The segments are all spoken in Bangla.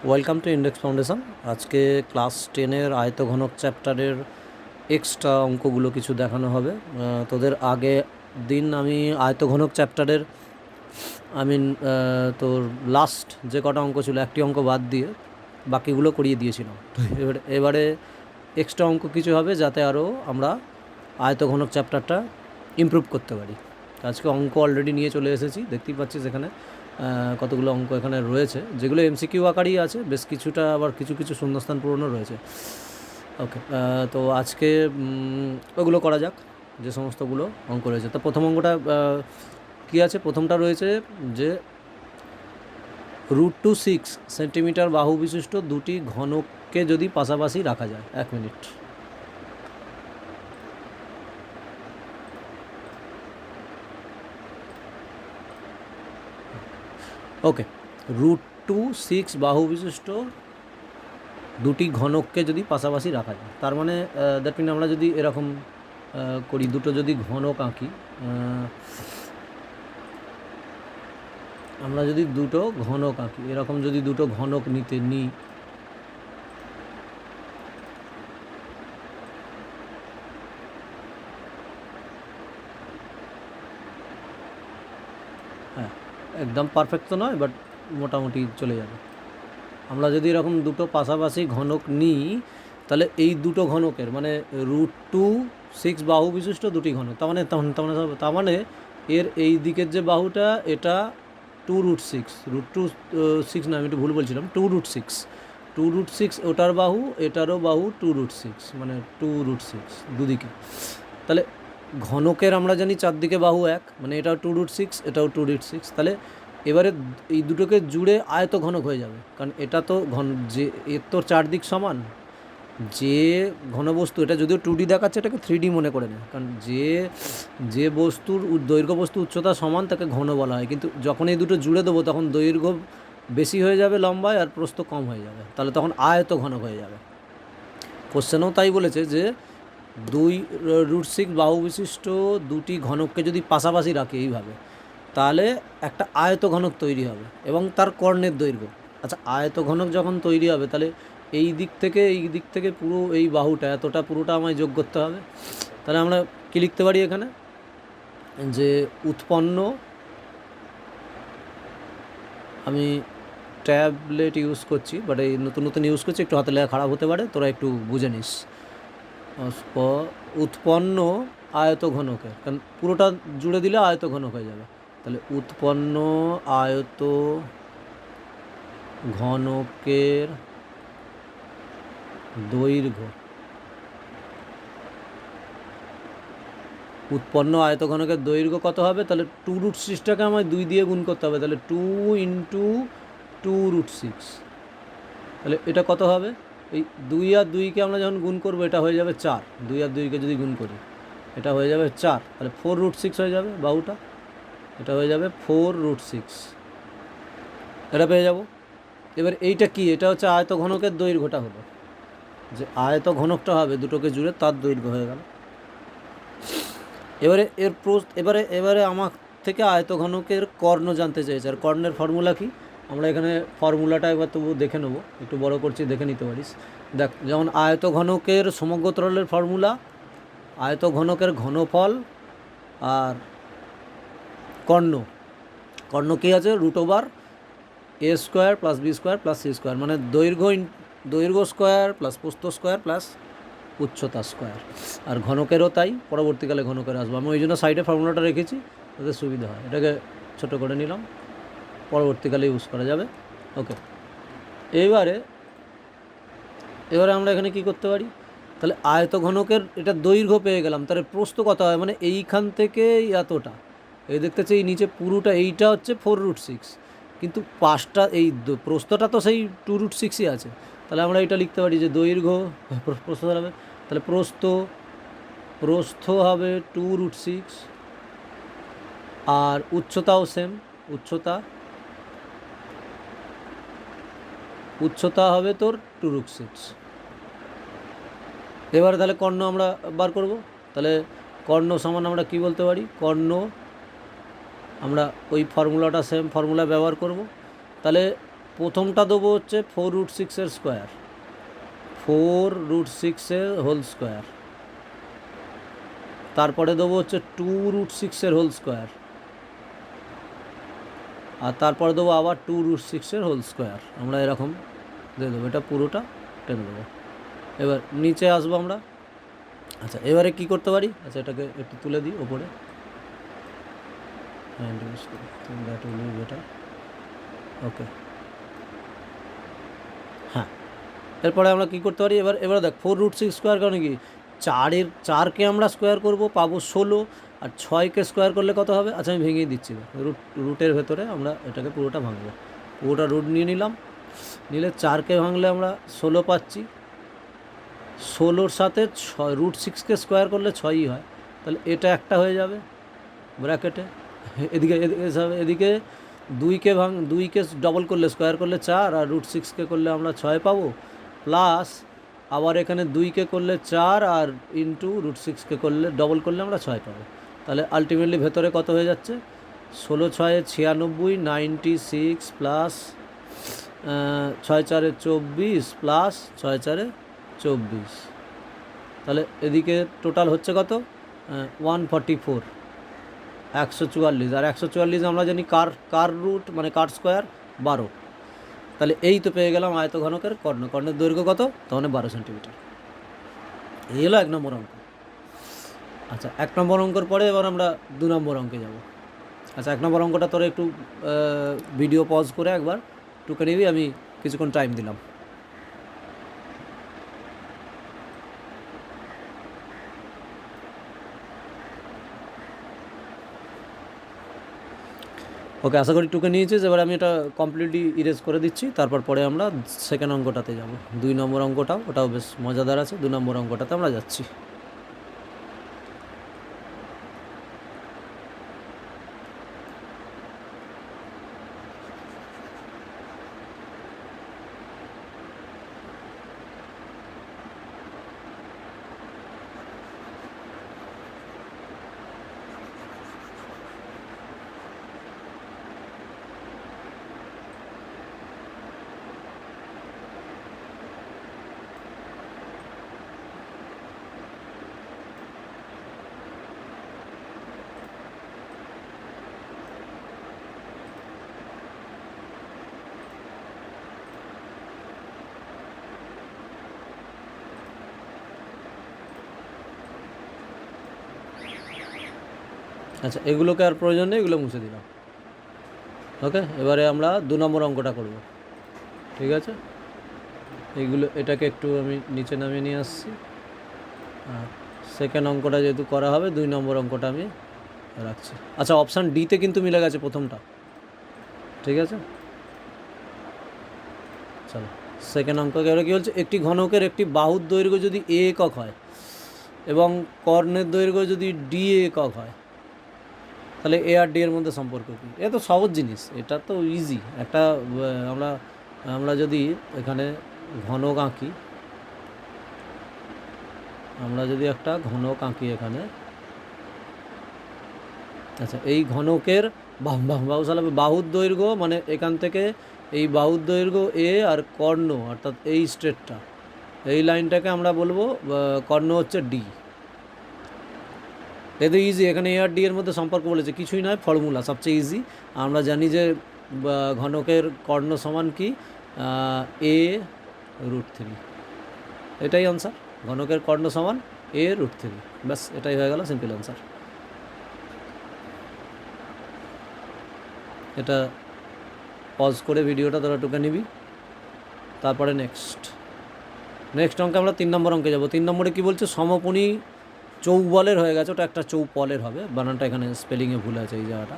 Welcome to index foundation. আজকে ক্লাস 10-এর আয়তঘনক চ্যাপ্টারের এক্সট্রা অঙ্কগুলো কিছু দেখানো হবে। তোদের আগে দিন আমি আয়তঘনক চ্যাপ্টারের তোর লাস্ট যে কটা অঙ্ক ছিল একটি অঙ্ক বাদ দিয়ে বাকিগুলো করিয়ে দিয়েছিলাম। তো এবারে এক্সট্রা অঙ্ক কিছু হবে যাতে আরও আমরা আয়তঘনক চ্যাপ্টারটা ইমপ্রুভ করতে পারি। আজকে অঙ্ক অলরেডি নিয়ে চলে এসেছি, দেখতেই পাচ্ছিস এখানে কতগুলো অঙ্ক এখানে রয়েছে, যেগুলো এমসিকিউ আকারই আছে, বেশ কিছুটা আবার কিছু কিছু শূন্যস্থান পূরণও রয়েছে। ওকে, তো আজকে ওগুলো করা যাক, যে সমস্তগুলো অঙ্ক রয়েছে। তো প্রথম অঙ্কটা কী আছে? প্রথমটা রয়েছে যে √6 সেন্টিমিটার বাহু বিশিষ্ট দুটি ঘনককে যদি পাশাপাশি রাখা যায়। 1 মিনিট। ওকে, √6 বাহু বিশিষ্ট দুটি ঘনককে যদি পাশাপাশি রাখা যায়, তার মানে দ্যাট মিন আমরা যদি এরকম করি, দুটো যদি ঘনক আঁকি, আমরা যদি দুটো ঘনক আঁকি, এরকম যদি দুটো ঘনক নিই, হ্যাঁ একদম পারফেক্ট তো নয়, বাট মোটামুটি চলে যাবে। আমরা যদি এরকম দুটো পাশাপাশি ঘনক নিই, তাহলে এই দুটো ঘনকের মানে √6 বাহু বিশিষ্ট দুটি ঘনক, তার মানে এর এই দিকের যে বাহুটা এটা 2√6, √6 না, আমি একটু ভুল বলছিলাম, 2√6 ওটার বাহু, এটারও বাহু 2√6, মানে 2√6 দুদিকে। তাহলে ঘনকের আমরা জানি চারদিকে বাহু এক, মানে এটাও 2√6, এটাও 2√6। তাহলে এবারে এই দুটোকে জুড়ে আয়ত ঘনক হয়ে যাবে, কারণ এটা তো যে এর তো চারদিক সমান। যে ঘনবস্তু, এটা যদিও 2D দেখাচ্ছে, এটাকে 3D মনে করে নেয়, কারণ যে বস্তুর দৈর্ঘ্য বস্তু উচ্চতা সমান তাকে ঘন বলা হয়, কিন্তু যখন এই দুটো জুড়ে দেবো তখন দৈর্ঘ্য বেশি হয়ে যাবে লম্বায়, আর প্রস্থ কম হয়ে যাবে, তাহলে তখন আয়ত ঘনক হয়ে যাবে। কোশ্চেনও তাই বলেছে যে √6 বাহু বিশিষ্ট দুটি ঘনককে যদি পাশাপাশি রাখে এইভাবে, তাহলে একটা আয়ত ঘনক তৈরি হবে এবং তার কর্ণের দৈর্ঘ্য। আচ্ছা, আয়ত ঘনক যখন তৈরি হবে, তাহলে এই দিক থেকে পুরো এই বাহুটা এতটা পুরোটা আমায় যোগ করতে হবে। তাহলে আমরা কী লিখতে পারি এখানে, যে উৎপন্ন, আমি ট্যাবলেট ইউজ করছি, বাট এই নতুন নতুন ইউজ করছি, একটু হাতে লেখা খারাপ হতে পারে, তোরা একটু বুঝে নিস। উৎপন্ন আয়ত ঘনকের, কারণ পুরোটা জুড়ে দিলে আয়ত ঘনক হয়ে যাবে, তাহলে উৎপন্ন আয়ত ঘনকের দৈর্ঘ্য, উৎপন্ন আয়ত ঘনকের দৈর্ঘ্য কত হবে? তাহলে 2√6টাকে আমায় 2 দিয়ে গুণ করতে হবে, তাহলে 2 × 2√6, তাহলে এটা কত হবে? এই 2 আর 2কে আমরা যখন গুণ করবো, এটা হয়ে যাবে 4, 2 আর 2কে যদি গুণ করি এটা হয়ে যাবে 4, তাহলে 4√6 হয়ে যাবে বাহুটা, এটা হয়ে যাবে 4√6, এটা পেয়ে যাব। এবার এইটা কি? এটা হচ্ছে আয়ত ঘনকের দৈর্ঘ্যটা হলো, যে আয়ত ঘনকটা হবে দুটোকে জুড়ে তার দৈর্ঘ্য হয়ে গেল। এবারে এবারে আমার থেকে আয়ত ঘনকের কর্ণ জানতে চাইছে, আর কর্ণের ফর্মুলা কি? আমরা এখানে ফর্মুলাটা একবার তবু দেখে নেব, একটু বড় করছি, দেখে নিতে পারিস। দেখ, যেমন আয়ত ঘনকের সমগ্র তরলের ফর্মুলা, আয়ত ঘনকের ঘনফল আর কর্ণ কী আছে? √a² + b² + c², মানে দৈর্ঘ্য স্কোয়ার প্লাস প্রস্থ স্কোয়ার প্লাস উচ্চতা স্কোয়ার। আর ঘনকেরও তাই, পরবর্তীকালে ঘনকের আসবো, আমি ওই জন্য সাইডে ফর্মুলাটা রেখেছি, তাতে সুবিধা হয়। এটাকে ছোটো করে নিলাম, পরবর্তীকালে ইউজ করা যাবে। ওকে, এবারে আমরা এখানে কি করতে পারি? তাহলে আয়ত ঘনকের এটা দৈর্ঘ্য পেয়ে গেলাম, তাহলে প্রস্থ কত হয়? মানে এইখান থেকে এতটা, এই দেখতে চাই নিচে পুরোটা, এইটা হচ্ছে 4√6, কিন্তু পাঁচটা এই প্রস্থটা তো সেই 2√6ই আছে। তাহলে আমরা এটা লিখতে পারি যে দৈর্ঘ্য প্রস্থ হবে, তাহলে প্রস্থ হবে 2√6, আর উচ্চতাও সেম, উচ্চতা হবে তোর 2√6। এবারে তাহলে কর্ণ আমরা বার করব, তাহলে কর্ণ সমান আমরা কি বলতে পারি? কর্ণ আমরা ওই ফর্মুলাটা সেম ফর্মুলা ব্যবহার করব। তাহলে প্রথমটা দেবো হচ্ছে 4√6 স্কোয়ার, 4√6 হোল স্কোয়ার। তারপরে দেবো হচ্ছে 2√6 হোল স্কোয়ার, আর তারপরে দেবো আবার 2√6 হোল স্কোয়ার। আমরা এরকম দিয়ে দেবো, এটা পুরোটা টেনে দেবো। এবার নিচে আসবো আমরা। আচ্ছা, এবারে কি করতে পারি? আচ্ছা, এটাকে একটু তুলে দিই ওপরে, দ্যাট উইল বি বেটার। ওকে, হ্যাঁ। এরপরে আমরা কী করতে পারি? এবার দেখ, 4√6 স্কোয়ার কারণে কি, 4কে আমরা স্কোয়ার করবো, পাবো 16, আর 6কে স্কোয়ার করলে কত হবে? আচ্ছা, আমি ভেঙেই দিচ্ছি। রুটের ভেতরে আমরা এটাকে পুরোটা ভাঙবো, পুরোটা রুট নিয়ে নিলাম। নিলে 4কে ভাঙলে আমরা 16 পাচ্ছি, 16-র সাথে 6√6কে স্কোয়ার করলে 6ই হয়, তাহলে এটা একটা হয়ে যাবে ব্র্যাকেটে। এদিকে এদিকে 2কে ডবল করলে স্কোয়ার করলে 4, আর √6কে করলে আমরা 6 পাবো, প্লাস আবার এখানে 2কে করলে 4, আর ইন্টু √6কে করলে ডবল করলে আমরা 6 পাবো। তাহলে আলটিমেটলি ভেতরে কত হয়ে যাচ্ছে? 16×6 = 96, 96 প্লাস 6×4 = 24, প্লাস 6×4 = 24। তাহলে এদিকে টোটাল হচ্ছে কত? 144, 144। আর 144 আমরা জানি কার রুট মানে কার স্কোয়ার 12। তাহলে এই তো পেয়ে গেলাম আয়তঘনকের কর্ণ। কর্ণের দৈর্ঘ্য কত? তখন 12 সেন্টিমিটার। এই হলো 1 নম্বর অঙ্ক। আচ্ছা, 1 নম্বর অঙ্কের পরে এবার আমরা 2 নম্বর অঙ্কে যাব। আচ্ছা, 1 নম্বর অঙ্কটা তোরা একটু ভিডিও পজ করে একবার টুকে নিবি, আমি কিছুক্ষণ টাইম দিলাম। ওকে, আশা করি টুকে নিয়েছিস। এবার আমি এটা কমপ্লিটলি ইরেজ করে দিচ্ছি, তারপর পরে আমরা সেকেন্ড অঙ্কটাতে যাব। 2 নম্বর অঙ্কটাও, ওটাও বেশ মজাদার আছে। 2 নম্বর অঙ্কটাতে আমরা যাচ্ছি। আচ্ছা, এগুলোকে আর প্রয়োজন নেই, এগুলো মুছে দিলাম। ওকে, এবারে আমরা 2 নম্বর অঙ্কটা করব। ঠিক আছে, এটাকে একটু আমি নিচে নামিয়ে নিয়ে আসছি। আর সেকেন্ড অঙ্কটা যেহেতু করা হবে, 2 নম্বর অঙ্কটা আমি রাখছি। আচ্ছা, অপশান ডিতে কিন্তু মিলে গেছে প্রথমটা। ঠিক আছে, চলো সেকেন্ড অঙ্ক। এবারে কী বলছে? একটি ঘনকের একটি বাহুর দৈর্ঘ্য যদি এ একক হয় এবং কর্ণের দৈর্ঘ্য যদি ডি একক হয়, তাহলে এ আর ডি এর মধ্যে সম্পর্ক কী? এ তো সহজ জিনিস, এটা তো ইজি। একটা আমরা যদি এখানে ঘনক আঁকি, একটা ঘনক আঁকি এখানে। আচ্ছা, এই ঘনকের বাহুর দৈর্ঘ্য, মানে এখান থেকে এই বাহুর দৈর্ঘ্য এ, আর কর্ণ অর্থাৎ এই স্ট্রেটটা, এই লাইনটাকে আমরা বলবো কর্ণ হচ্ছে ডি। এত ইজি। এখানে এ আর ডি এর মধ্যে সম্পর্ক বলেছে, কিছুই নয়, ফর্মুলা সবচেয়ে ইজি। আমরা জানি যে ঘনকের কর্ণ সমান কি? a√3। এটাই আনসার। ঘনকের কর্ণ সমান a√3। ব্যাস, এটাই হয়ে গেল সিম্পল আনসার। এটা পজ করে ভিডিওটা তোরা টুকে নিবি, তারপরে নেক্সট অঙ্কে আমরা 3 নম্বর অঙ্কে যাব। 3 নম্বরে কী বলছে? সমকোণী চৌবলের হয়ে গেছে, ওটা একটা চৌপলের হবে, বানানটা এখানে স্পেলিংয়ে ভুল আছে এই জায়গাটা।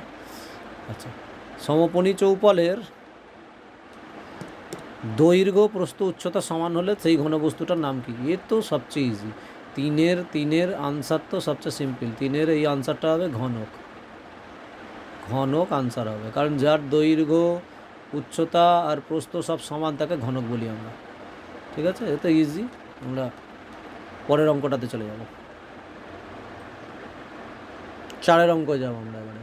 আচ্ছা, সমকোণী চৌপলের দৈর্ঘ্য প্রস্থ উচ্চতা সমান হলে সেই ঘনবস্তুটার নাম কি? এ তো সবচেয়ে ইজি। 3-এর আনসার তো সবচেয়ে সিম্পল। 3-এর এই আনসারটা হবে ঘনক আনসার হবে, কারণ যার দৈর্ঘ্য উচ্চতা আর প্রস্থ সব সমান তাকে ঘনক বলি আমরা। ঠিক আছে, এ তো ইজি। আমরা পরের অঙ্কটাতে চলে যাব। 4 অঙ্ক যাব আমরা এবারে।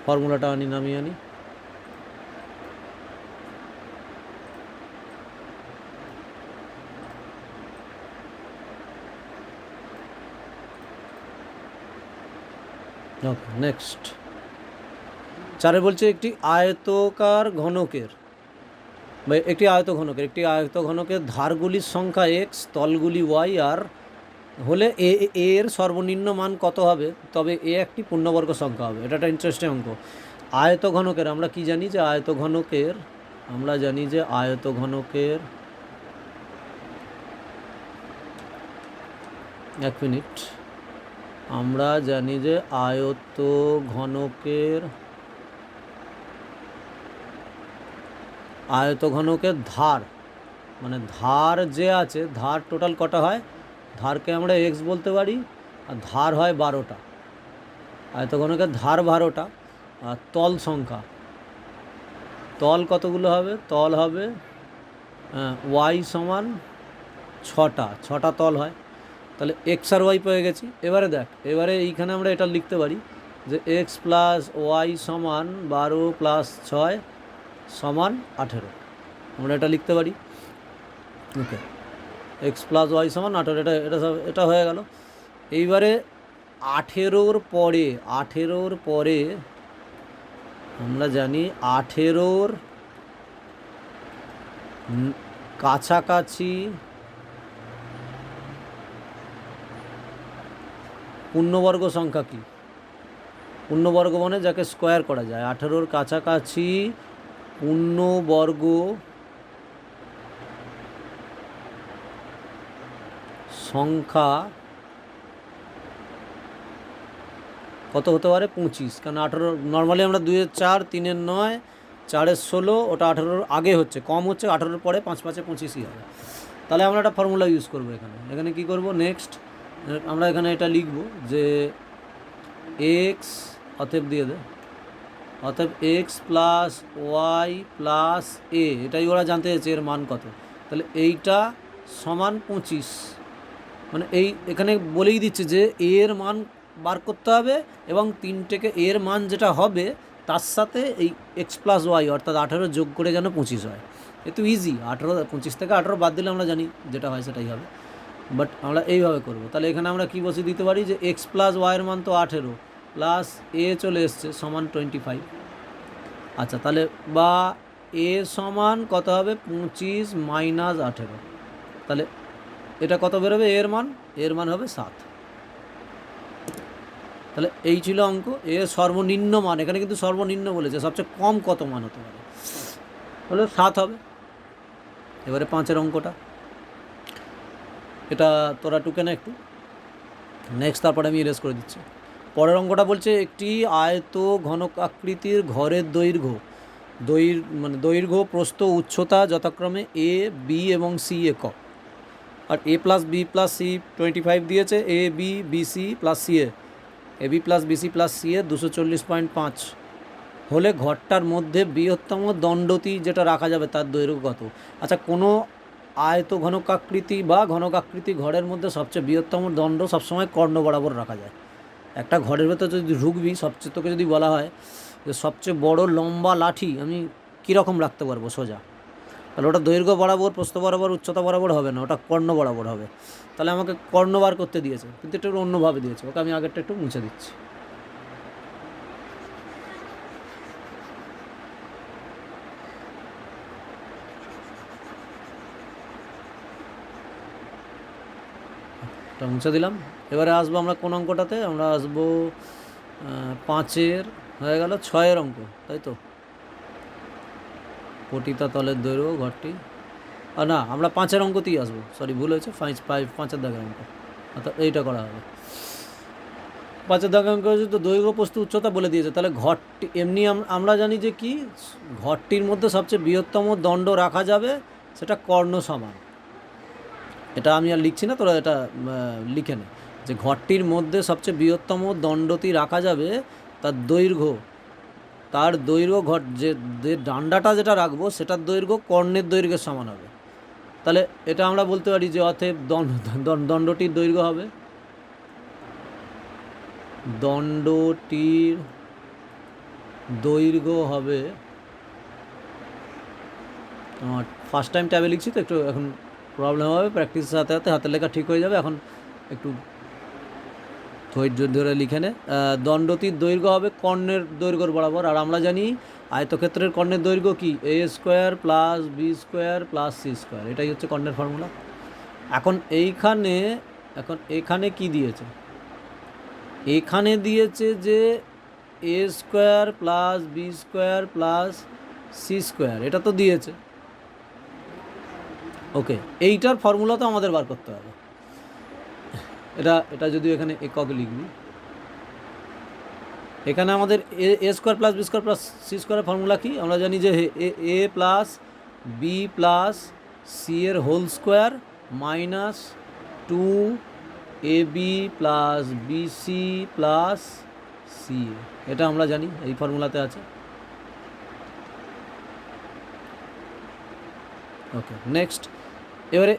ফর্মুলাটা নামিয়ে আনি। ওকে, নেক্সট 4 বলছে একটি আয়তকার ঘনকের বা একটি আয়ত ঘনকের ধারগুলির সংখ্যা এক্স, তলগুলি ওয়াই আর হলে এর সর্বনিম্ন মান কত হবে, তবে এ একটি পূর্ণবর্গ সংখ্যা হবে। এটা একটা ইন্টারেস্টিং অঙ্ক। আয়ত ঘনকের আমরা কি জানি যে আয়ত ঘনকের এক মিনিট, আমরা জানি যে আয়ত ঘনকের ধার, মানে ধার যে আছে, ধার টোটাল কটা হয়, ধারকে আমরা এক্স বলতে পারি, আর ধার হয় 12টা। আয়তঘনকের ধার 12টা, আর তল সংখ্যা, তল কতগুলো হবে, তল হবে ওয়াই সমান 6টা তল হয়। তাহলে এক্স আর ওয়াই পেয়ে গেছি। এবারে এইখানে আমরা এটা লিখতে পারি যে এক্স প্লাস ওয়াই সমান 12 প্লাস 6 সমান 18, আমরা এটা লিখতে পারি। ওকে, এক্স প্লাস ওয়াই সমান 18, এটা হয়ে গেল। এইবারে 18 পরে আমরা জানি 18 কাছাকাছি পূর্ণবর্গ সংখ্যা কি, পূর্ণবর্গ মানে যাকে স্কোয়ার করা যায়। 18 কাছাকাছি পূর্ণবর্গ সংখ্যা কত হতে পারে, 25। কারণ 18 নর্মালি আমরা 2-এর 4, 3-এর 9, 4-এর 16, ওটা 18 আগে হচ্ছে, কম হচ্ছে, 18 পরে 5 5-এ 25ই হবে। তাহলে আমরা একটা ফর্মুলা ইউজ করবো এখানে কি করব, নেক্সট আমরা এখানে এটা লিখব যে এক্স, অতএব দিয়ে দে, অতএব এক্স প্লাস ওয়াই প্লাস এ, এটাই ওরা জানতে চাইছে এর মান কত। তাহলে এইটা সমান 25, মানে এখানে বলেই দিচ্ছে যে এর মান বার করতে হবে, এবং 3 থেকে এর মান যেটা হবে তার সাথে এই এক্স প্লাস ওয়াই অর্থাৎ 18 যোগ করে যেন 25 হয়। এ তো ইজি, 25 থেকে 18 বাদ দিলে আমরা জানি যেটা হয় সেটাই হবে, বাট আমরা এইভাবে করব। তাহলে এখানে আমরা কি বসিয়ে দিতে পারি যে এক্স প্লাস ওয়াইয়ের মান তো 18 প্লাস এ চলে এসছে সমান 25। আচ্ছা, তাহলে বা এ সমান কত হবে, 25 মাইনাস 18, তাহলে এটা কত বেরোবে, এর মান হবে 7। তাহলে এই ছিল অঙ্ক। এর সর্বনিম্ন মান, এখানে কিন্তু সর্বনিম্ন বলেছে, সবচেয়ে কম কত মান হতে পারে, হলে 7 হবে। এবারে 5-এর অঙ্কটা, এটা তোরা টুকে না একটু, নেক্সট তারপরে আমি ইরেজ করে দিচ্ছি। পরের অঙ্কটা বলছে একটি আয়ত ঘনক আকৃতির ঘরের দৈর্ঘ্য প্রস্থ উচ্চতা যথাক্রমে এ, বি এবং সি একক, আর A plus B plus C 25 দিয়েছে, A B BC plus C A B plus BC plus C A 240.5 হলে ঘরটার মধ্যে বৃহত্তম দণ্ডটি যেটা রাখা যাবে তার দৈর্ঘ্য কত। আচ্ছা, কোনো আয়ত ঘনকাকৃতি বা ঘনকাকৃতি ঘরের মধ্যে সবচেয়ে বৃহত্তম দণ্ড সবসময় কর্ণ বরাবর রাখা যায়। একটা ঘরের ভেতর যদি ঢুকবি, তোকে যদি বলা হয় যে সবচেয়ে বড় লম্বা লাঠি আমি কীরকম রাখতে পারবো সোজা, তাহলে ওটা দৈর্ঘ্য বরাবর, প্রস্থ বরাবর, উচ্চতা বরাবর হবে না, ওটা কর্ণ বরাবর হবে। তাহলে আমাকে কর্ণ বার করতে দিয়েছে, কিন্তু একটু অন্যভাবে দিয়েছে, ওকে আমি আগেরটা একটু মুছে দিচ্ছি। মুছে দিলাম। এবারে আসবো আমরা কোন অঙ্কটাতে, আমরা আসবো 5-এর হয়ে গেল 6-এর অঙ্ক, তাই তো, পটিতা তলের দৈর্ঘ্য ঘরটি, আর না আমরা 5-এর অঙ্কতেই আসবো, সরি ভুল হয়েছে, 5-এর দাগের অঙ্ক, অর্থাৎ এইটা করা হবে। 5-এর দাগের অঙ্ক হচ্ছে তো দৈর্ঘ্য প্রস্থ উচ্চতা বলে দিয়েছে। তাহলে ঘরটি এমনি আমরা জানি যে কি, ঘরটির মধ্যে সবচেয়ে বৃহত্তম দণ্ড রাখা যাবে সেটা কর্ণ সমান, এটা আমি আর লিখছি না, তোরা এটা লিখে নে যে ঘরটির মধ্যে সবচেয়ে বৃহত্তম দণ্ডটি রাখা যাবে তার দৈর্ঘ্য ঘর যে ডান্ডাটা যেটা রাখবো সেটার দৈর্ঘ্য কর্ণের দৈর্ঘ্যের সমান হবে। তাহলে এটা আমরা বলতে পারি যে অতএব দণ্ডটির দৈর্ঘ্য হবে, দণ্ডটির দৈর্ঘ্য হবে, আমার ফার্স্ট টাইম ট্যাবে লিখছি তো একটু এখন প্রবলেম হবে, প্র্যাকটিসের সাথে সাথে হাতের লেখা ঠিক হয়ে যাবে। এখন একটু ধৈর্য ধরে লিখে নে। দণ্ডটির দৈর্ঘ্য হবে কর্ণের দৈর্ঘ্যর বরাবর, আর আমরা জানি আয়তক্ষেত্রের কর্ণের দৈর্ঘ্য কি A square plus B square plus C square, এটাই হচ্ছে কর্ণের ফর্মুলা। এখন এখানে কি দিয়েছে, এখানে দিয়েছে যে A square plus B square plus C square, এটা তো দিয়েছে। ওকে, এইটার ফর্মুলা তো আমাদের বার করতে হবে। এটা যদি এখানে একক লিখবি, এখানে আমাদের A square plus B square plus C স্কোয়ারের ফর্মুলা কি আমরা জানি যে A plus B plus C এর whole square minus 2ab plus BC plus C, এটা আমরা জানি এই ফর্মুলাতে আছে। Okay, next. এবারে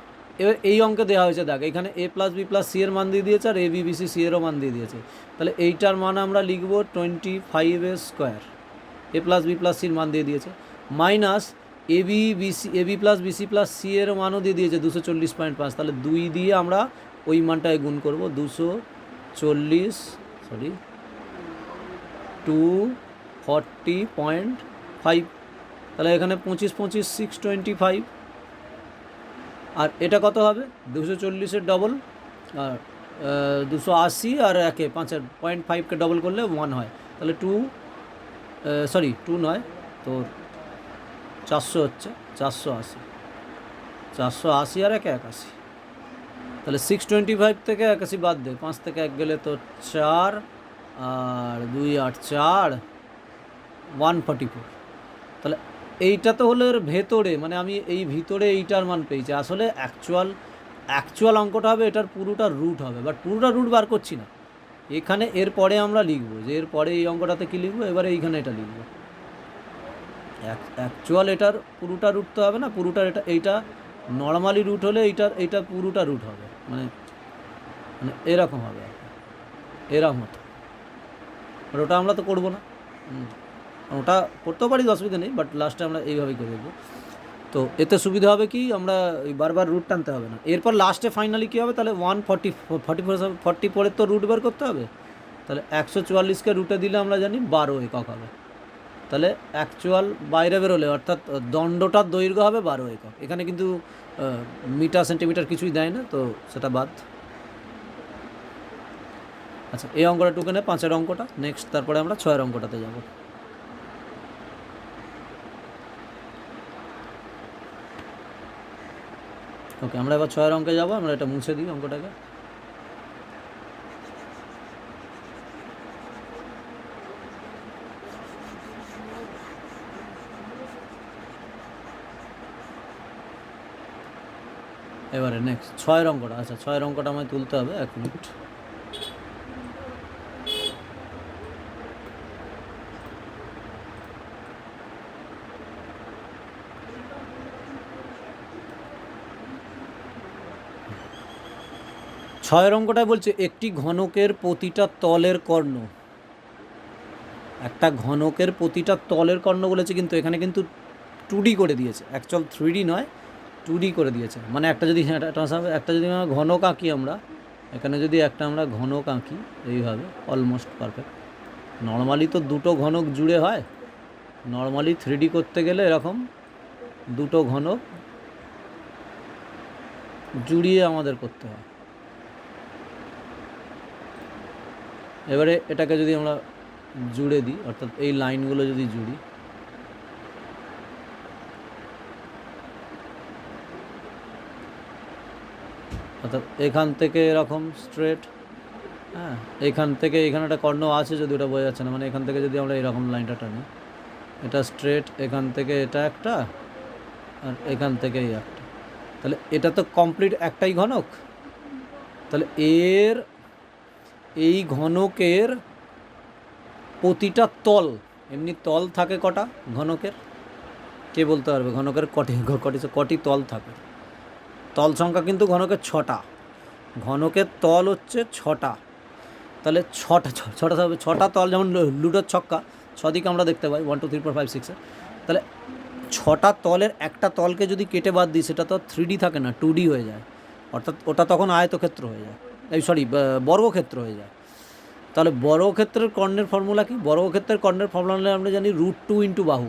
এই অঙ্কে দেওয়া হয়েছে, দেখ এখানে A plus B plus C এর মান দিয়ে দিয়েছে, আর এ বি বিসি সি এরও মান দিয়ে দিয়েছে। তাহলে এইটার মান আমরা লিখব 25 square, A plus B plus সির মান দিয়ে দিয়েছে, minus A B plus BC plus C এর মানও দিয়ে দিয়েছে 240.5। তাহলে 2 দিয়ে আমরা ওই মানটায় গুণ করব, 240.5। তাহলে এখানে 25 25 625, আর এটা কত হবে 240-এর ডবল, আর 280 আর 5.5কে ডবল করলে 1 হয়। তাহলে 2 নয় তোর 400 হচ্ছে, 480 আর 81। তাহলে 625 থেকে 81 বাদ দে, 5 থেকে 1 গেলে তো 4 আর 2 8 4 144। তাহলে এইটা তো হলো এর ভেতরে, মানে আমি এই ভিতরে এইটার মান পেয়েছি। আসলে অ্যাকচুয়াল অঙ্কটা হবে এটার পুরোটা রুট হবে, বাট পুরোটা রুট বার করছি না এখানে। এরপরে আমরা লিখবো যে এরপরে এই অঙ্কটাতে কী লিখবো, এবারে এইখানে এটা লিখবো। অ্যাকচুয়াল এটার পুরোটা রুট তো হবে না, পুরোটা এইটা নর্মালি রুট হলে এইটা পুরোটা রুট হবে, মানে এরকম হবে, এরকম হতো। আর ওটা আমরা তো করবো না, ওটা করতেও পারি, অসুবিধা নেই, বাট লাস্টে আমরা এইভাবেই করে দেবো। তো এতে সুবিধা হবে কি, আমরা বারবার রুট টানতে হবে না। এরপর লাস্টে ফাইনালি কী হবে, তাহলে 144 তো রুট বার করতে হবে। তাহলে 144কে রুটে দিলে আমরা জানি 12 একক হবে। তাহলে অ্যাকচুয়াল বাইরে বেরোলে, অর্থাৎ দণ্ডটার দৈর্ঘ্য হবে 12 একক। এখানে কিন্তু মিটার সেন্টিমিটার কিছুই দেয় না, তো সেটা বাদ। আচ্ছা, এই অঙ্কটা টুকে নে, 5-এর অঙ্কটা নেক্সট, তারপরে আমরা 6-এর অঙ্কটাতে যাব। ওকে, আমরা এবার 6-এর অঙ্কে যাবো। আমরা এটা মুছে দিই অঙ্কটাকে। এবারে নেক্সট 6-এর অঙ্কটা। আচ্ছা, 6-এর অঙ্কটা আমায় তুলতে হবে, 1 মিনিট। ছয়ের অঙ্কটায় বলছে একটি ঘনকের প্রতিটা তলের কর্ণ, একটা ঘনকের প্রতিটা তলের কর্ণ বলেছে, কিন্তু এখানে কিন্তু 2D করে দিয়েছে, অ্যাকচুয়াল 3D নয়, 2D করে দিয়েছে। মানে একটা যদি আমরা ঘনক আঁকি, আমরা এখানে যদি একটা আমরা ঘনক আঁকি এইভাবে, অলমোস্ট পারফেক্ট। নর্মালি তো দুটো ঘনক জুড়ে হয়, নর্মালি 3D করতে গেলে এরকম দুটো ঘনক জুড়িয়ে আমাদের করতে হয়। এবারে এটাকে যদি আমরা জুড়ে দিই, অর্থাৎ এই লাইনগুলো যদি জুড়ি, অর্থাৎ এখান থেকে এরকম স্ট্রেট, হ্যাঁ, এখান থেকে এখানে একটা কর্ণ আছে, যদি ওটা বোঝা যাচ্ছে না, মানে এখান থেকে যদি আমরা এরকম লাইনটা টানি, এটা স্ট্রেট, এখান থেকে এটা একটা, আর এখান থেকে এই একটা, তাহলে এটা তো কমপ্লিট একটাই ঘনক। তাহলে এই ঘনকের প্রতিটা তল, এমনি তল থাকে কটা ঘনকের, কে বলতে পারবে? ঘনকের কটি তল থাকে? তল সংখ্যা কিন্তু ঘনকের 6টা, ঘনকের তল হচ্ছে 6টা। তাহলে ছটা তল, যেমন লুডোর ছক্কা 6 দিকে আমরা দেখতে পাই, 1 2 3 4 5 6। তাহলে 6টা তলের একটা তলকে যদি কেটে বাদ দিই, সেটা তো 3D থাকে না, 2D হয়ে যায়, অর্থাৎ ওটা তখন আয়তক্ষেত্র হয়ে যায়, বর্গক্ষেত্র হয়ে যায়। তাহলে বর্গক্ষেত্রের কর্ণের ফর্মুলা কি? বর্গক্ষেত্রের কর্ণের ফর্মুলা আমরা জানি √2 ইন্টু বাহু।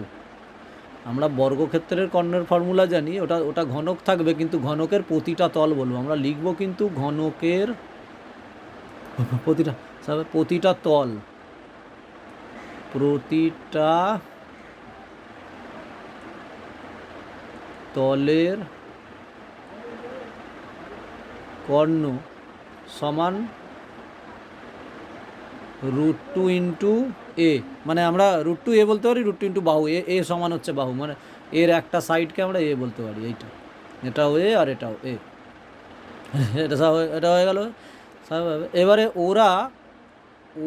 আমরা বর্গক্ষেত্রের কর্ণের ফর্মুলা জানি, ওটা ঘনক থাকবে, কিন্তু ঘনকের প্রতিটা তল বলবো আমরা, লিখবো কিন্তু ঘনকের প্রতিটা তল, প্রতিটা তলের কর্ণ সমান √2 ইন্টু এ, মানে আমরা √2 এ বলতে পারি, √2 ইন্টু বাহু, এ সমান হচ্ছে বাহু, মানে এর একটা সাইডকে আমরা এ বলতে পারি, এটাও এ আর এটাও এ। এটা হয়ে গেল। এবারে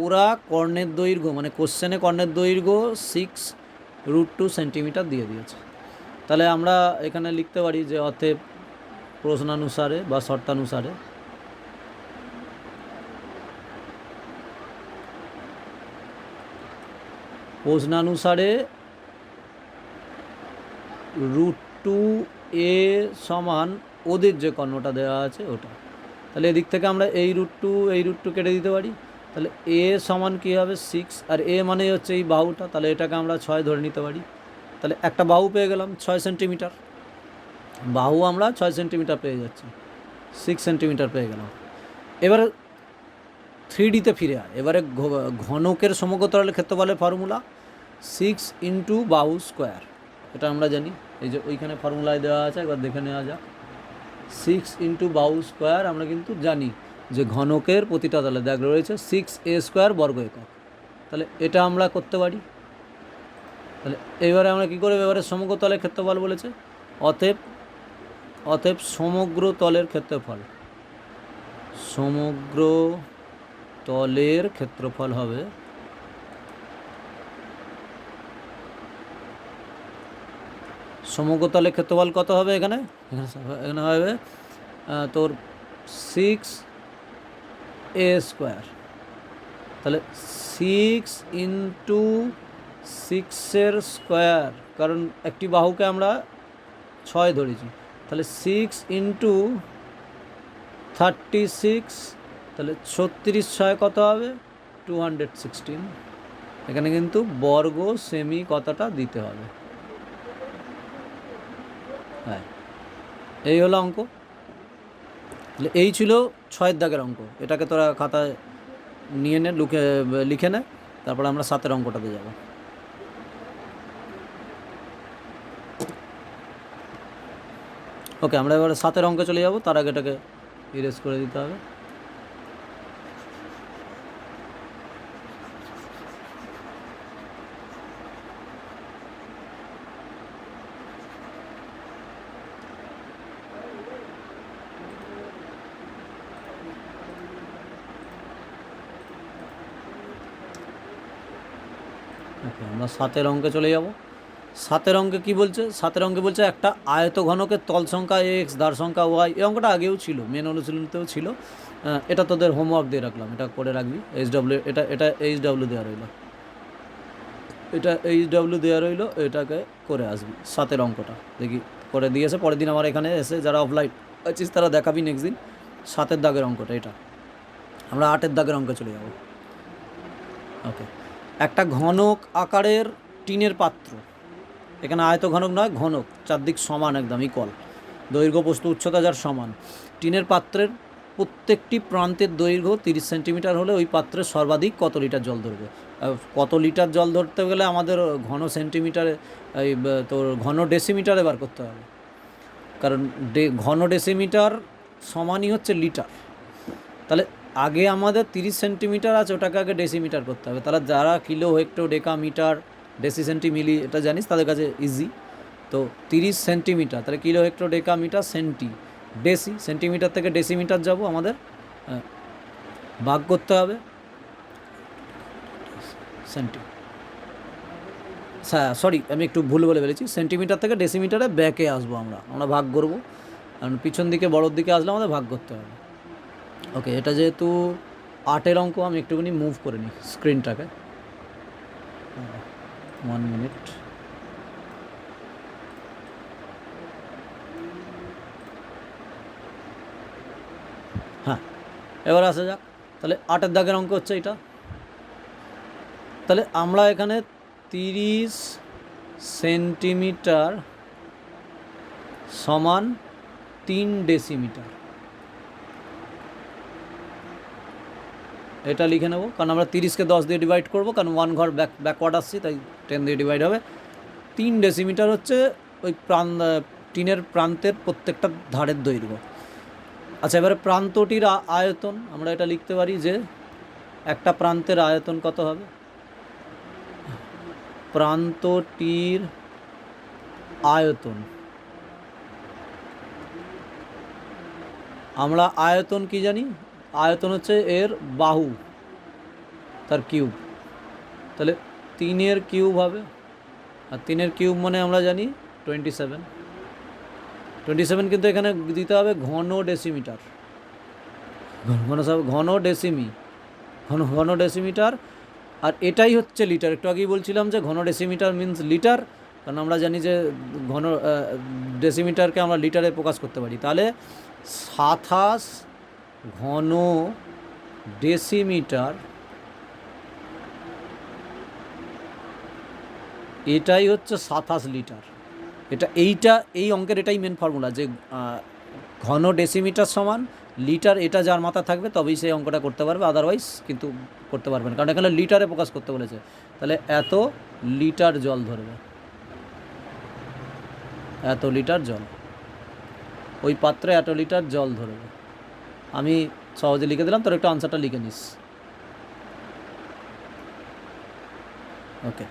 ওরা কর্ণের দৈর্ঘ্য, মানে কোশ্চেনে কর্ণের দৈর্ঘ্য 6√2 সেন্টিমিটার দিয়ে দিয়েছে। তাহলে আমরা এখানে লিখতে পারি যে অতএব প্রশ্নানুসারে বা শর্তানুসারে √2 এ সমান ওদের যে কর্ণটা দেওয়া আছে ওটা। তাহলে এদিক থেকে আমরা এই √2 কেটে দিতে পারি। তাহলে এ সমান কী হবে 6, আর এ মানে হচ্ছে এই বাহুটা, তাহলে এটাকে আমরা 6 ধরে নিতে পারি। তাহলে একটা বাহু পেয়ে গেলাম 6 সেন্টিমিটার, বাহু আমরা 6 সেন্টিমিটার পেয়ে যাচ্ছি, 6 সেন্টিমিটার পেয়ে গেলাম। এবারে 3Dতে ফিরে আয়। এবারে ঘনকের সমগ্রতলের ক্ষেত্রফলের ফর্মুলা 6 ইন্টু বাহু স্কোয়ার, এটা আমরা জানি, এই যে ওইখানে ফর্মুলায় দেওয়া আছে, একবার দেখে নেওয়া যাক। 6 ইন্টু বাহু স্কোয়ার আমরা কিন্তু জানি যে ঘনকের প্রতিটা তলে দেখ রয়েছে 6a² বর্গ একক। তাহলে এটা আমরা করতে পারি। তাহলে এবারে আমরা কী করব, এবারে সমগ্র তলের ক্ষেত্রফল বলেছে, অতএব সমগ্র তলের ক্ষেত্রফল, সমগ্র তলের ক্ষেত্রফল হবে সমগ্র তলের ক্ষেত্রফল কত হবে? এখানে হবে তোর 6a²। তাহলে 6 ইন্টু 6-এর স্কোয়ার, কারণ একটি বাহুকে আমরা 6 ধরেছি, তাহলে 6 ইন্টু 36, তাহলে 36 কত হবে? 216। এখানে কিন্তু বর্গ সেমি কথাটা দিতে হবে। হ্যাঁ, এই হলো অঙ্ক। তাহলে এই ছিল 6 দাগের অঙ্ক। এটাকে তোরা খাতায় নিয়ে নে, লিখে নে, তারপর আমরা 7 অঙ্কটাতে যাব। ওকে, আমরা এবারে 7 অঙ্কে চলে যাব, তার আগে এটাকে ইরেজ করে দিতে হবে। ওকে, আমরা 7 অঙ্কে চলে যাব। 7 অঙ্কে কী বলছে? 7 অঙ্কে বলছে একটা আয়ত ঘনকের তল সংখ্যা x, ধার সংখ্যা y। এই অঙ্কটা আগেও ছিল, মেন অনুশীলনীতেও ছিল। এটা তোদের হোমওয়ার্ক দিয়ে রাখলাম, এটা করে রাখবি। এটা HW দেওয়া রইল, এটাকে করে আসবি। 7 অঙ্কটা দেখি করে দিয়েছে, পরের দিন আমার এখানে এসে যারা অফলাইন আছিস তারা দেখাবি নেক্সট দিন। 7 দাগের অঙ্কটা এটা। আমরা 8 দাগের অঙ্কে চলে যাব। ওকে, একটা ঘনক আকারের টিনের পাত্র, এখানে আয়ত ঘনক নয়, ঘনক, চারদিক সমান, একদম ইকুয়াল, দৈর্ঘ্য প্রস্থ উচ্চতা যার সমান। টিনের পাত্রের প্রত্যেকটি প্রান্তের দৈর্ঘ্য 30 সেন্টিমিটার হলে ওই পাত্রে সর্বাধিক কত লিটার জল ধরবে? কত লিটার জল ধরতে গেলে আমাদের ঘন সেন্টিমিটারে, এই তোর ঘন ডেসিমিটারে বার করতে হবে, কারণ ঘন ডেসিমিটার সমানই হচ্ছে লিটার। তাহলে আগে আমাদের 30 সেন্টিমিটার আছে, ওটাকে আগে ডেসিমিটার করতে হবে। তাহলে যারা কিলো, হেক্টো, ডেকা, মিটার, ডেসি, সেন্টি, মিলি এটা জানিস, তাদের কাছে ইজি। তো 30 সেন্টিমিটার, তাহলে কিলো, হেক্টো, ডেকা, মিটার, সেন্টি, ডেসি, সেন্টিমিটার থেকে ডেসিমিটার যাব, আমাদের ভাগ করতে হবে সরি আমি একটু ভুল বলে ফেলেছি, সেন্টিমিটার থেকে ডেসিমিটারে ব্যাকে আসবো, আমরা ভাগ করব, কারণ পিছন দিকে বড়োর দিকে আসলে আমাদের ভাগ করতে হবে। ওকে, এটা যেহেতু 8 অঙ্ক, আমি একটুখানি মুভ করে নিই স্ক্রিনটাকে, 1 মিনিট। হ্যাঁ, এবার আসা যাক। তাহলে 8 দাগের অঙ্ক হচ্ছে এটা। তাহলে আমরা এখানে 30 সেন্টিমিটার সমান 3 ডেসিমিটার এটা লিখে নেব, কারণ আমরা 30কে 10 দিয়ে ডিভাইড করবো, কারণ 1 ঘর ব্যাকওয়ার্ড আসছি, তাই 10 দিয়ে ডিভাইড হবে। 3 ডেসিমিটার হচ্ছে ওই টিনের প্রান্তের প্রত্যেকটা ধারের দৈর্ঘ্য। আচ্ছা, এবারে প্রান্তটির আয়তন আমরা এটা লিখতে পারি যে একটা প্রান্তের আয়তন কত হবে, প্রান্তটির আয়তন, আমরা আয়তন কি জানি, আয়তন হচ্ছে এর বাহু তার কিউব, তাহলে 3-এর কিউব হবে, আর 3-এর কিউব মানে আমরা জানি 27 কিন্তু এখানে দিতে হবে ঘন ডেসিমিটার, ঘন ডেসিমিটার, আর এটাই হচ্ছে লিটার। একটু আগেই বলছিলাম যে ঘন ডেসিমিটার মিন্স লিটার, কারণ আমরা জানি যে ঘন ডেসিমিটারকে আমরা লিটারে প্রকাশ করতে পারি। তাহলে 27 ঘন ডেসিমিটার, এটাই হচ্ছে 27 লিটার। এই অঙ্কের এটাই মেন ফর্মুলা, যে ঘন ডেসিমিটার সমান লিটার, এটা যার মাথা থাকবে তবেই সেই অঙ্কটা করতে পারবে, আদারওয়াইজ কিন্তু করতে পারবে না, কারণ এখানে লিটারে প্রকাশ করতে বলেছে। তাহলে এত লিটার জল ধরবে, এত লিটার জল, ওই পাত্রে এত লিটার জল ধরবে। আমি সহজে লিখে দিলাম, তোর একটু আনসারটা লিখে নিস। ওকে,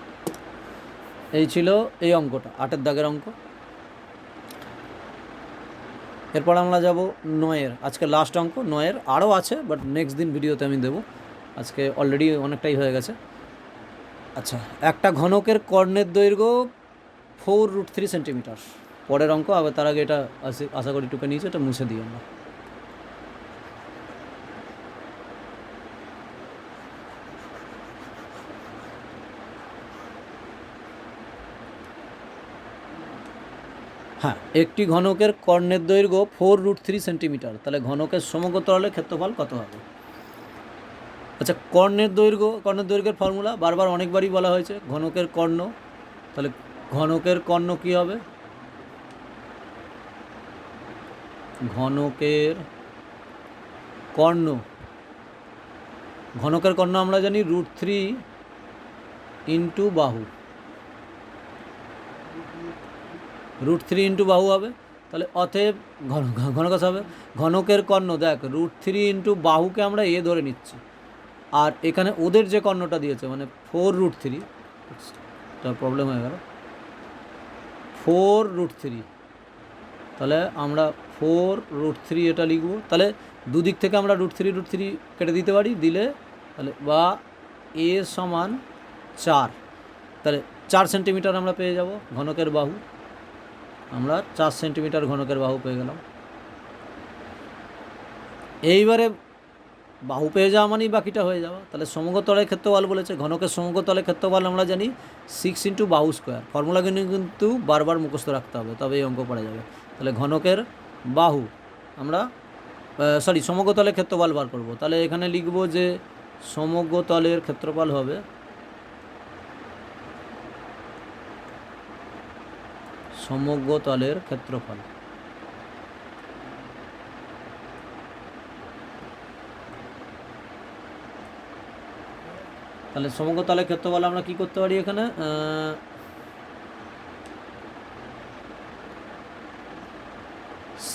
এই ছিল এই অঙ্কটা, 8-এর দাগের অঙ্ক। এরপর আমরা যাব 9-এর, আজকে লাস্ট অঙ্ক 9-এর, আরও আছে বাট নেক্সট দিন ভিডিওতে আমি দেবো, আজকে অলরেডি অনেকটাই হয়ে গেছে। আচ্ছা, একটা ঘনকের কর্ণের দৈর্ঘ্য 4√3 সেন্টিমিটার, পরের অঙ্ক। আবার তার আগে এটা আশা করি টুকে নিয়েছে, এটা মুছে দিই আমরা। হ্যাঁ, একটি ঘনকের কর্ণের দৈর্ঘ্য 4√3 সেন্টিমিটার, তাহলে ঘনকের সমগ্র তলের ক্ষেত্রফল কত হবে? আচ্ছা, কর্ণের দৈর্ঘ্যের ফর্মুলা বারবার অনেকবারই বলা হয়েছে, ঘনকের কর্ণ, তাহলে ঘনকের কর্ণ কী হবে, ঘনকের কর্ণ আমরা জানি √3 ইন্টু বাহু, √3 বাহু হবে। তাহলে অতএব ঘনক হবে ঘনকের কর্ণ, দেখ √3 ইন্টু বাহুকে আমরা এ ধরে নিচ্ছি, আর এখানে ওদের যে কর্ণটা দিয়েছে মানে 4√3, তার প্রবলেম হয়ে গেল, 4√3, তাহলে আমরা 4√3 এটা লিখব। তাহলে দুদিক থেকে আমরা √3 কেটে দিতে পারি, দিলে তাহলে বা এ সমান 4, তাহলে 4 সেন্টিমিটার আমরা পেয়ে যাব ঘনকের বাহু, আমরা 4 সেন্টিমিটার ঘনকের বাহু পেয়ে গেলাম। এইবারে বাহু পেয়ে যাওয়া মানেই বাকিটা হয়ে যাওয়া। তাহলে সমগ্র তলের ক্ষেত্রফল বলেছে, ঘনকের সমগ্র তলের ক্ষেত্রফল আমরা জানি 6 ইন্টু বাহু স্কোয়ার, ফর্মুলা কিন্তু বারবার মুখস্থ রাখতে হবে, তবে এই অঙ্ক পড়া যাবে। তাহলে ঘনকের বাহু আমরা সমগ্র তলের ক্ষেত্রফল বার করব, তাহলে এখানে লিখব যে সমগ্র তলের ক্ষেত্রফল হবে সমগ্র তলের ক্ষেত্রফল, তাহলে সমগ্র তলের ক্ষেত্রফল আমরা কি করতে পারি, এখানে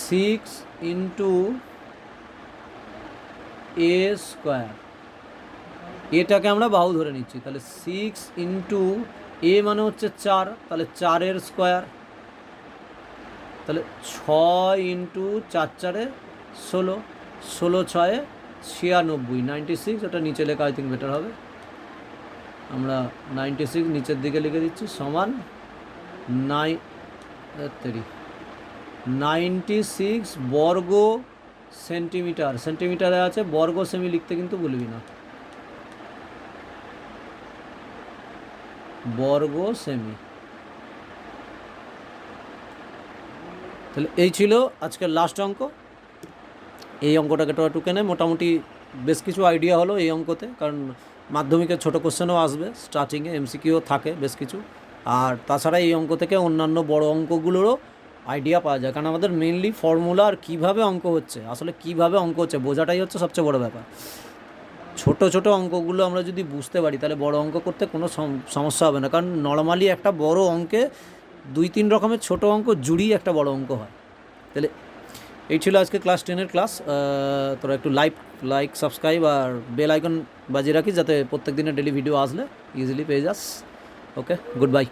6 ইন্টু এ স্কোয়ার, এটাকে আমরা বাহু ধরে নিচ্ছি, তাহলে 6 ইন্টু এ মানে হচ্ছে 4, তাহলে 4-এর স্কোয়ার, তাহলে 6 ইন্টু 4 4 16, 16 6 96, ওটা নিচে লেখা আই থিঙ্ক বেটার হবে, আমরা 96 নিচের দিকে লিখে দিচ্ছি, সমান 96 বর্গ সেন্টিমিটার, সেন্টিমিটারে আছে বর্গ সেমি লিখতে কিন্তু ভুলবি না, বর্গ সেমি। তাহলে এই ছিল আজকের লাস্ট অঙ্ক। এই অঙ্কটাকে টুকে নে, মোটামুটি বেশ কিছু আইডিয়া হলো এই অঙ্কতে, কারণ মাধ্যমিকের ছোটো কোশ্চেনও আসবে, স্টার্টিংয়ে এমসিকিউ থাকে বেশ কিছু, আর তাছাড়া এই অঙ্ক থেকে অন্যান্য বড় অঙ্কগুলোরও আইডিয়া পাওয়া যায়। কারণ আমাদের মেনলি ফর্মুলা আর কীভাবে অঙ্ক হচ্ছে, আসলে কীভাবে অঙ্ক হচ্ছে বোঝাটাই হচ্ছে সবচেয়ে বড় ব্যাপার। ছোট ছোট অঙ্কগুলো আমরা যদি বুঝতে পারি তাহলে বড় অঙ্ক করতে কোনো সমস্যা হবে না। কারণ নর্মালি একটা বড় অঙ্কে 2-3 রকমের ছোট অঙ্ক জুড়িয়ে একটা বড় অঙ্ক হয়। তাহলে এই ছিল আজকে ক্লাস 10-এর ক্লাস। তোরা একটু লাইক সাবস্ক্রাইব আর বেল আইকন বাজিয়ে রাখিস, যাতে প্রত্যেক দিনের ডেলি ভিডিও আসলে ইজিলি পেয়ে যাস। ওকে, গুড বাই।